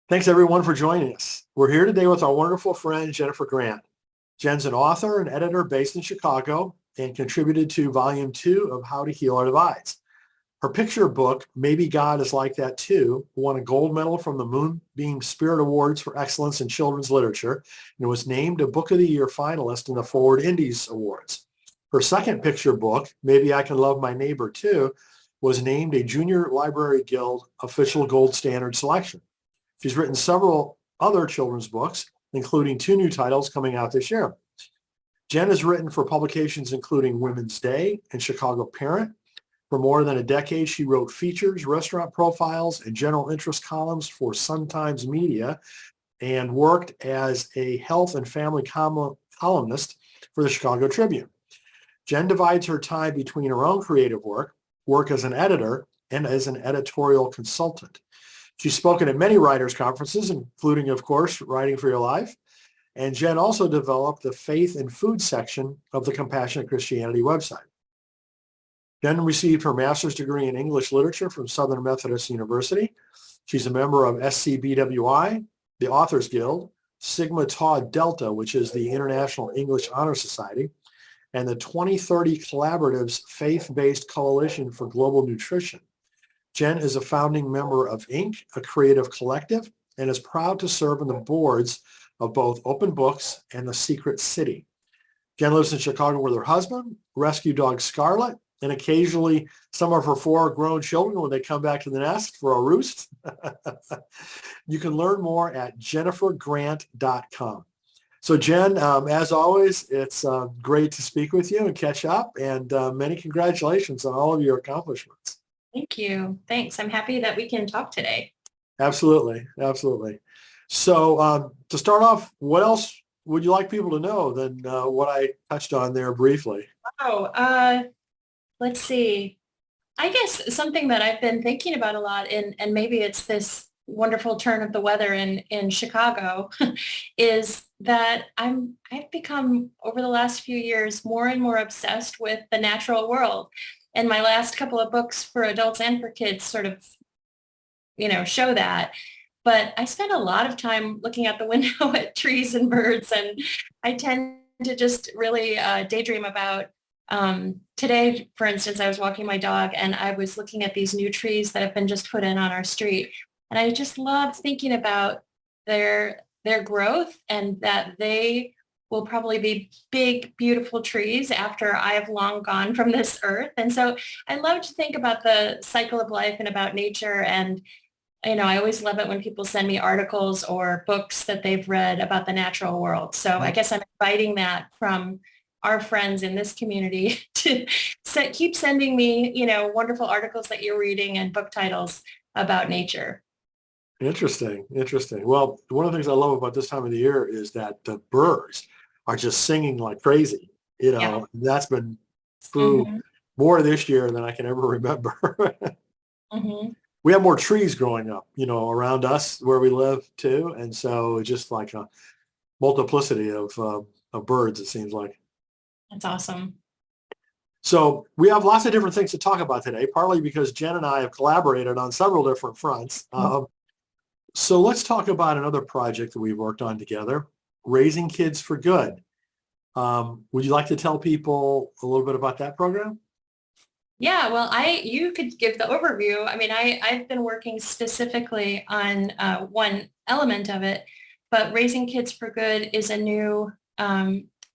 Thanks everyone for joining us. We're here today with our wonderful friend, Jennifer Grant. Jen's an author and editor based in Chicago and contributed to volume 2 of How to Heal Our Divides. Her picture book, Maybe God is Like That Too, won a gold medal from the Moonbeam Spirit Awards for Excellence in Children's Literature and was named a Book of the Year finalist in the Forward Indies Awards. Her second picture book, Maybe I Can Love My Neighbor Too, was named a Junior Library Guild official gold standard selection. She's written several other children's books, including 2 new titles coming out this year. Jen has written for publications including Women's Day and Chicago Parent. For more than a decade, she wrote features, restaurant profiles, and general interest columns for Sun Times Media and worked as a health and family columnist for the Chicago Tribune. Jen divides her time between her own creative work as an editor, and as an editorial consultant. She's spoken at many writers' conferences, including, of course, Writing for Your Life. And Jen also developed the faith and food section of the Compassionate Christianity website. Jen received her master's degree in English literature from Southern Methodist University. She's a member of SCBWI, the Authors Guild, Sigma Tau Delta, which is the International English Honor Society, and the 2030 Collaborative's Faith-Based Coalition for Global Nutrition. Jen is a founding member of Inc., a creative collective, and is proud to serve on the boards of both Open Books and The Secret City. Jen lives in Chicago with her husband, rescue dog Scarlet, and occasionally some of her 4 grown children when they come back to the nest for a roost. You can learn more at jennifergrant.com. So Jen, as always, it's great to speak with you and catch up, and many congratulations on all of your accomplishments. Thank you. Thanks. I'm happy that we can talk today. Absolutely. Absolutely. So to start off, what else would you like people to know than what I touched on there briefly? Let's see. I guess something that I've been thinking about a lot, and maybe it's this wonderful turn of the weather in Chicago, is that I've become, over the last few years, more and more obsessed with the natural world. And my last couple of books for adults and for kids sort of, show that. But I spend a lot of time looking out the window at trees and birds, and I tend to just really daydream about, today, for instance, I was walking my dog and I was looking at these new trees that have been just put in on our street. And I just love thinking about their growth, and that they will probably be big, beautiful trees after I have long gone from this earth. And so I love to think about the cycle of life and about nature. And, I always love it when people send me articles or books that they've read about the natural world. So I guess I'm inviting that from our friends in this community to keep sending me, wonderful articles that you're reading and book titles about nature. Interesting. Well, one of the things I love about this time of the year is that the birds are just singing like crazy. Yeah. That's been true hmm more this year than I can ever remember. hmm We have more trees growing up, around us where we live too. And so it's just like a multiplicity of birds, it seems like. That's awesome. So we have lots of different things to talk about today, partly because Jen and I have collaborated on several different fronts. So let's talk about another project that we've worked on together, Raising Kids for Good. Would you like to tell people a little bit about that program? Yeah, well, you could give the overview. I mean, I've been working specifically on one element of it, but Raising Kids for Good is a new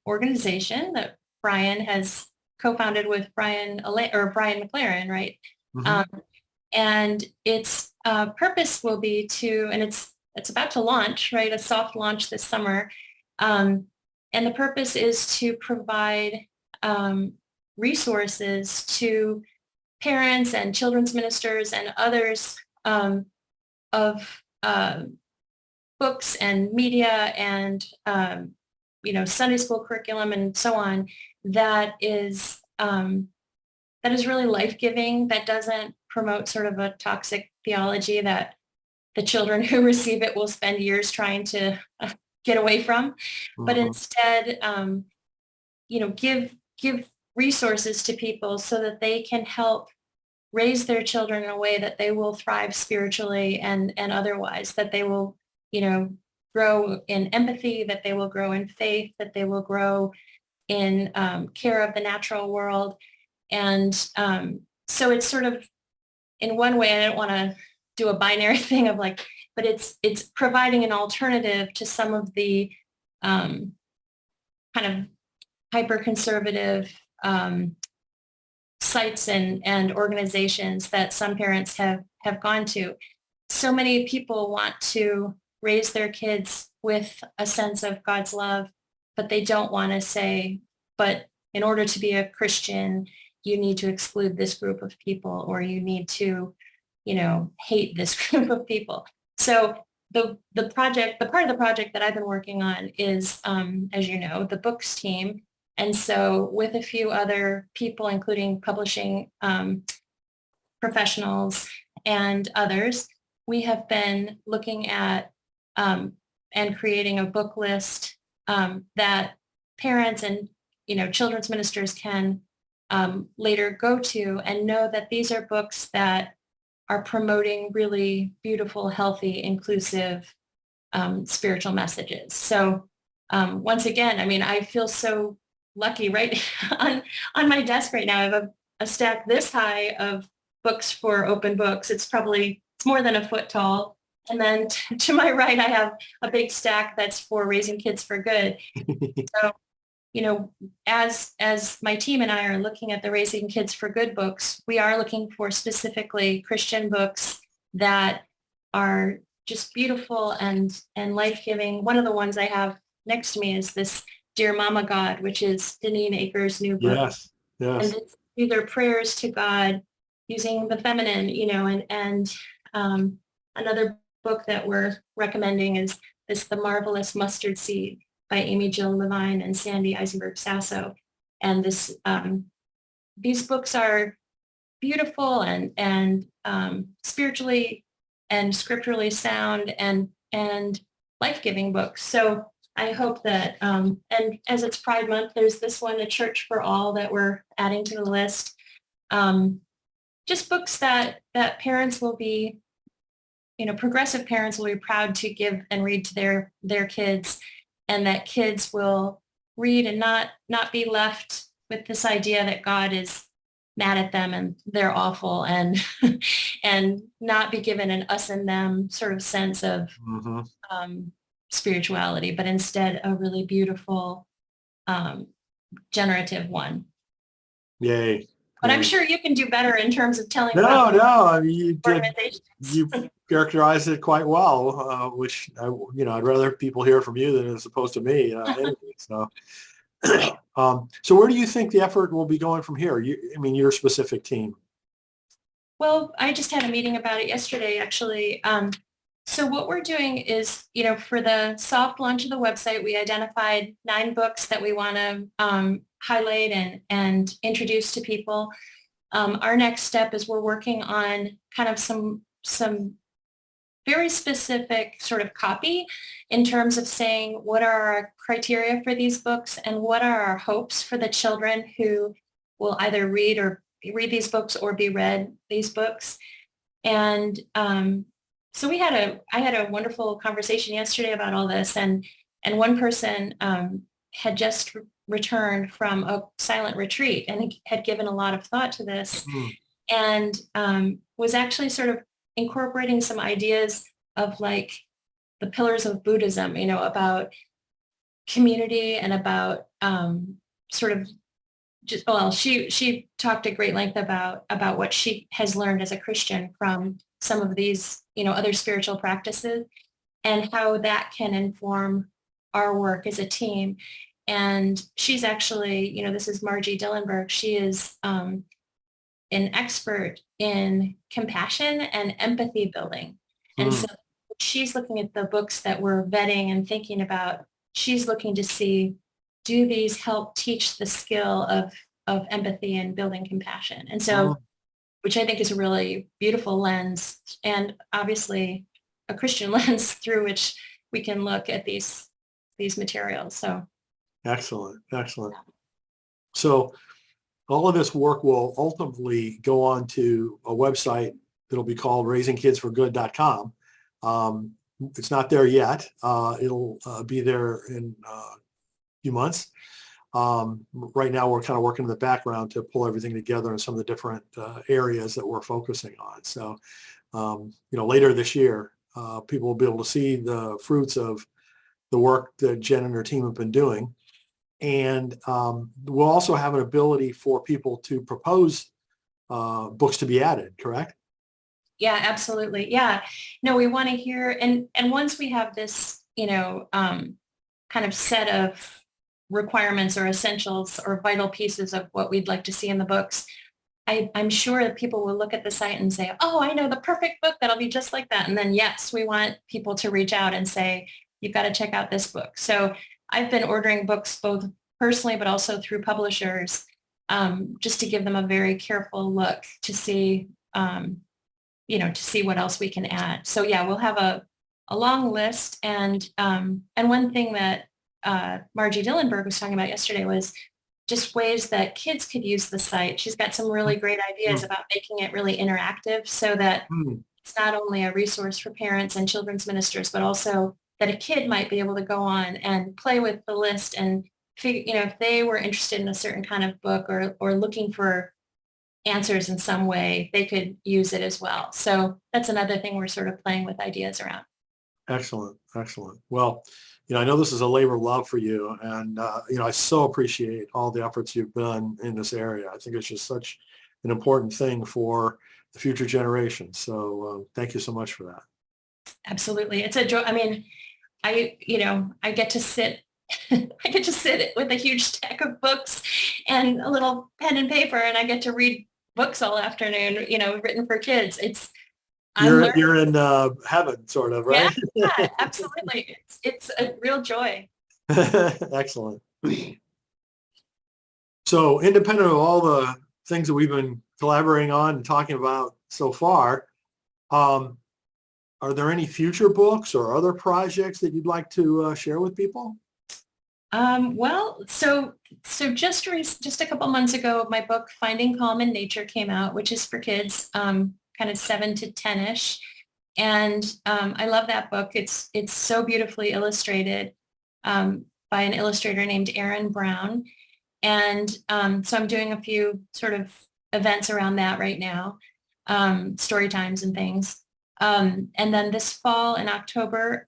organization that Brian has co-founded with Brian McLaren, right? Mm-hmm. Um, and its purpose will be and it's about to launch, right? A soft launch this summer. And the purpose is to provide resources to parents and children's ministers and others of books and media and Sunday school curriculum and so on that is really life-giving, that doesn't promote sort of a toxic theology that the children who receive it will spend years trying to get away from, but instead give resources to people so that they can help raise their children in a way that they will thrive spiritually and otherwise, that they will grow in empathy, that they will grow in faith, that they will grow in care of the natural world. And so it's sort of, in one way, I don't want to do a binary thing of like, but it's providing an alternative to some of the kind of hyper-conservative sites and organizations that some parents have gone to. So many people want to raise their kids with a sense of God's love, but they don't want to say, but in order to be a Christian, you need to exclude this group of people, or you need to, hate this group of people. So the part of the project that I've been working on is, as you know, the books team. And so with a few other people, including publishing professionals and others, we have been looking at and creating a book list that parents and children's ministers can later go to and know that these are books that are promoting really beautiful, healthy, inclusive spiritual messages. So once again, I mean, I feel so lucky. Right on my desk right now, I have a stack this high of books for open books. It's more than a foot tall. And then to my right, I have a big stack that's for Raising Kids for Good. So, as my team and I are looking at the Raising Kids for Good books, we are looking for specifically Christian books that are just beautiful and life-giving. One of the ones I have next to me is this Dear Mama God, which is Deneen Akers' new book. Yes. And these are prayers to God using the feminine, and another book that we're recommending is The Marvelous Mustard Seed by Amy Jill Levine and Sandy Eisenberg Sasso. And these books are beautiful and spiritually and scripturally sound and life-giving books. So I hope that, and as it's Pride Month, there's this one, A Church for All, that we're adding to the list. Just books that parents will be, progressive parents will be proud to give and read to their kids, and that kids will read and not be left with this idea that God is mad at them and they're awful, and and not be given an us and them sort of sense of spirituality, but instead a really beautiful, generative one. Yay. But I'm sure you can do better in terms of telling No. I mean, you organizations. characterized it quite well, which I'd rather people hear from you than as opposed to me. Anyway, so, so where do you think the effort will be going from here? Your specific team. Well, I just had a meeting about it yesterday, actually. So what we're doing is, for the soft launch of the website, we identified 9 books that we want to highlight and introduce to people. Our next step is we're working on kind of some very specific sort of copy in terms of saying what are our criteria for these books and what are our hopes for the children who will either read these books or be read these books. And so I had a wonderful conversation yesterday about all this, and one person had just returned from a silent retreat and had given a lot of thought to this, and was actually sort of incorporating some ideas of like the pillars of Buddhism, about community and about sort of just, well, she talked at great length about what she has learned as a Christian from some of these, other spiritual practices, and how that can inform our work as a team. And she's actually, this is Margie Dillenberg. She is an expert in compassion and empathy building. And so she's looking at the books that we're vetting and thinking about. She's looking to see, do these help teach the skill of empathy and building compassion? And so, which I think is a really beautiful lens, and obviously a Christian lens through which we can look at these materials. So excellent. So all of this work will ultimately go on to a website that'll be called raisingkidsforgood.com. It's not there yet. It'll be there in a few months. Right now, we're kind of working in the background to pull everything together in some of the different areas that we're focusing on. So, later this year, people will be able to see the fruits of the work that Jen and her team have been doing. And we'll also have an ability for people to propose books to be added, correct? Yeah, absolutely. Yeah. No, we want to hear, and once we have this, kind of set of requirements or essentials or vital pieces of what we'd like to see in the books, I'm sure that people will look at the site and say, oh, I know the perfect book that'll be just like that. And then, yes, we want people to reach out and say, you've got to check out this book. So I've been ordering books both personally, but also through publishers, just to give them a very careful look to see, to see what else we can add. So yeah, we'll have a long list. And one thing that Margie Dillenberg was talking about yesterday was just ways that kids could use the site. She's got some really great ideas about making it really interactive so that it's not only a resource for parents and children's ministers, but also that a kid might be able to go on and play with the list and figure, if they were interested in a certain kind of book or looking for answers in some way, they could use it as well. So that's another thing we're sort of playing with ideas around. Excellent. Excellent. Well, I know this is a labor of love for you, and I so appreciate all the efforts you've done in this area. I think it's just such an important thing for the future generations. So thank you so much for that. Absolutely. It's a joy. I mean, I get to sit I get to sit with a huge stack of books and a little pen and paper, and I get to read books all afternoon, written for kids. I'm learning. You're in heaven, sort of, Yeah, right? absolutely. It's a real joy. Excellent. So independent of all the things that we've been collaborating on and talking about so far, are there any future books or other projects that you'd like to share with people? Well, so just a couple months ago, my book Finding Calm in Nature came out, which is for kids, kind of 7 to 10ish, and I love that book. It's so beautifully illustrated by an illustrator named Erin Brown, and so I'm doing a few sort of events around that right now, story times and things. And then this fall in October,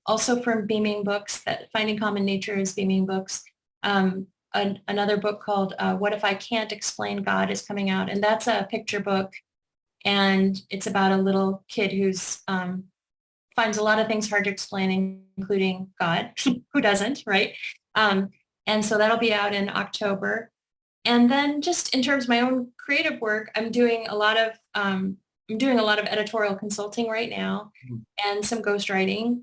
also from Beaming Books, that Finding Calm in Nature is Beaming Books. Another book called What If I Can't Explain God is coming out, and that's a picture book, and it's about a little kid who's finds a lot of things hard to explain, including God. Who doesn't, right? And so that'll be out in October. And then just in terms of my own creative work, I'm doing a lot of editorial consulting right now and some ghostwriting,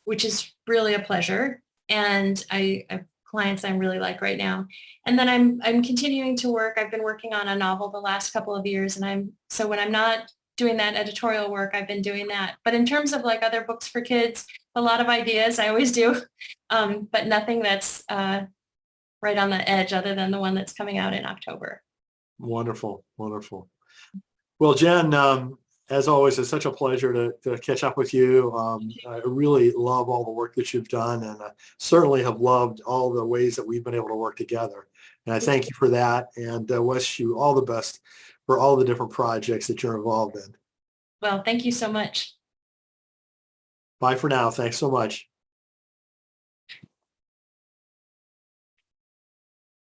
which is really a pleasure. And I have clients I really like right now. And then I'm continuing to work. I've been working on a novel the last couple of years, and so when I'm not doing that editorial work, I've been doing that. But in terms of like other books for kids, a lot of ideas, I always do, but nothing that's right on the edge other than the one that's coming out in October. Wonderful, wonderful. Well, Jen, as always, it's such a pleasure to catch up with you. I really love all the work that you've done, and I certainly have loved all the ways that we've been able to work together. And I thank you for that, and wish you all the best for all the different projects that you're involved in. Well, thank you so much. Bye for now. Thanks so much.